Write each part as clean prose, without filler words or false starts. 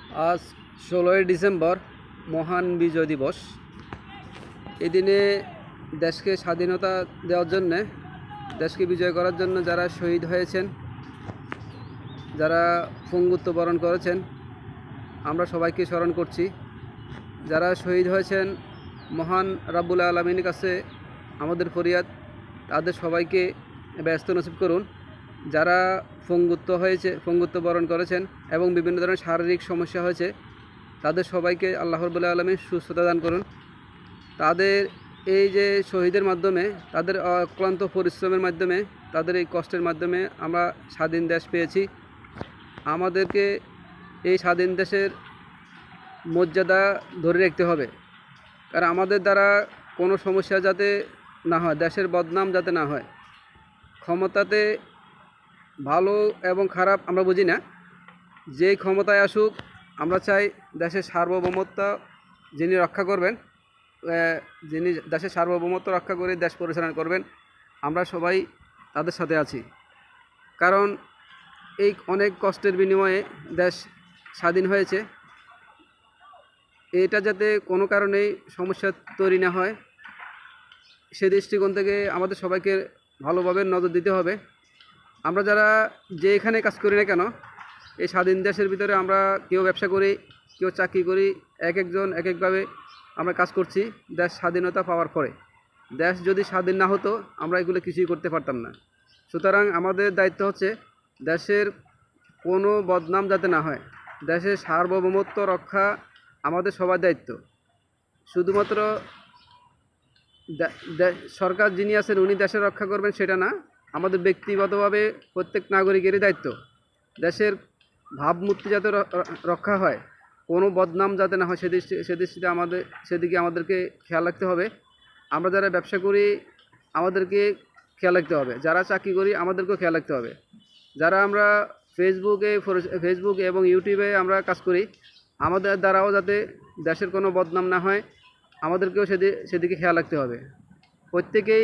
আজ 16ই ডিসেম্বর মহান বিজয় দিবস। এই দিনে দেশকে স্বাধীনতা দেওয়ার জন্যে, দেশকে বিজয় করার জন্য যারা শহীদ হয়েছেন, যারা পঙ্গুত্ব বরণ করেছেন, আমরা সবাইকে স্মরণ করছি। যারা শহীদ হয়েছেন, মহান রাব্বুল আলামিনের কাছে আমাদের ফরিয়াদ, তাদের সবাইকে ব্যস্ত নসিব করুন। যারা পঙ্গুত্ব বরণ করেছেন এবং বিভিন্ন ধরনের শারীরিক সমস্যা হয়েছে, তাদের সবাইকে আল্লাহ রাব্বুল আলামিন সুস্থতা দান করুন। তাদের এই যে শহীদের মাধ্যমে, তাদের অক্লান্ত পরিশ্রমের মাধ্যমে, তাদের এই কষ্টের মাধ্যমে আমরা স্বাধীন দেশ পেয়েছি। আমাদেরকে এই স্বাধীন দেশের মর্যাদা ধরে রাখতে হবে, কারণ আমাদের দ্বারা কোনো সমস্যা যাতে না হয়, দেশের বদনাম যাতে না হয়। ক্ষমতাতে ভালো এবং খারাপ আমরা বুঝি না, যেই ক্ষমতায় আসুক আমরা চাই দেশের সার্বভৌমত্ব যিনি রক্ষা করবেন, যিনি দেশের সার্বভৌমত্ব রক্ষা করে দেশ পরিচালনা করবেন, আমরা সবাই তাদের সাথে আছি। কারণ এই অনেক কষ্টের বিনিময়ে দেশ স্বাধীন হয়েছে। এটা যাতে কোনো কারণেই সমস্যা তৈরি না হয়, সে দৃষ্টিকোণ থেকে আমাদের সবাইকে ভালোভাবে নজর দিতে হবে। আমরা যারা যে এখানে কাজ করি না কেন, এই স্বাধীন দেশের ভিতরে আমরা কেউ ব্যবসা করি, কেউ চাকরি করি, একজন এক একভাবে আমরা কাজ করছি দেশ স্বাধীনতা পাওয়ার পরে। দেশ যদি স্বাধীন না হতো আমরা এগুলো কিছুই করতে পারতাম না। সুতরাং আমাদের দায়িত্ব হচ্ছে দেশের কোনো বদনাম যাতে না হয়, দেশের সার্বভৌমত্ব রক্ষা আমাদের সবার দায়িত্ব। শুধুমাত্র সরকার যিনি আছেন উনি দেশের রক্ষা করবেন সেটা না, আমাদের ব্যক্তিগতভাবে প্রত্যেক নাগরিকেরই দায়িত্ব দেশের ভাবমূর্তি যাতে রক্ষা হয়, কোনো বদনাম যাতে না হয় সেদিকে আমাদেরকে খেয়াল রাখতে হবে। আমরা যারা ব্যবসা করি আমাদেরকে খেয়াল রাখতে হবে, যারা চাকরি করি আমাদেরকেও খেয়াল রাখতে হবে। যারা আমরা ফেসবুক এবং ইউটিউবে আমরা কাজ করি, আমাদের দ্বারাও যাতে দেশের কোনো বদনাম না হয়, আমাদেরকেও সেদিকে খেয়াল রাখতে হবে।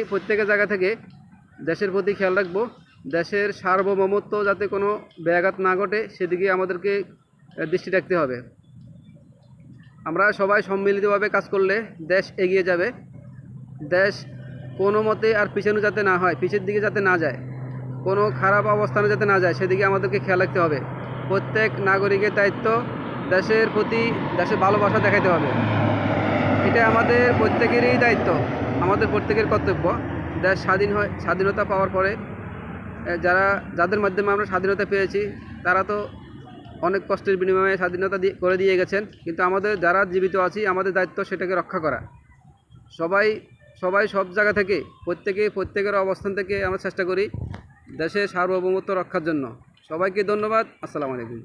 প্রত্যেকের জায়গা থেকে দেশের প্রতি খেয়াল রাখবো, দেশের সার্বভৌমত্ব যাতে কোনো ব্যাঘাত না ঘটে সেদিকে আমাদেরকে দৃষ্টি রাখতে হবে। আমরা সবাই সম্মিলিতভাবে কাজ করলে দেশ এগিয়ে যাবে। দেশ কোনো মতে আর পিছানো যাতে না হয়, পিছের দিকে যাতে না যায়, কোনো খারাপ অবস্থানে যাতে না যায়, সেদিকে আমাদেরকে খেয়াল রাখতে হবে। প্রত্যেক নাগরিকের দায়িত্ব দেশের প্রতি দেশের ভালোবাসা দেখাতে হবে। এটা আমাদের প্রত্যেকেরই দায়িত্ব, আমাদের প্রত্যেকের কর্তব্য। দেশ স্বাধীনতা পাওয়ার পরে যাদের মাধ্যমে আমরা স্বাধীনতা পেয়েছি, তারা তো অনেক কষ্টের বিনিময়ে স্বাধীনতা করে দিয়ে গেছেন, কিন্তু আমাদের যারা জীবিত আছি আমাদের দায়িত্ব সেটাকে রক্ষা করা। সবাই সব জায়গা থেকে প্রত্যেকের অবস্থান থেকে আমরা চেষ্টা করি দেশের সার্বভৌমত্ব রক্ষার জন্য। সবাইকে ধন্যবাদ। আসসালামু আলাইকুম।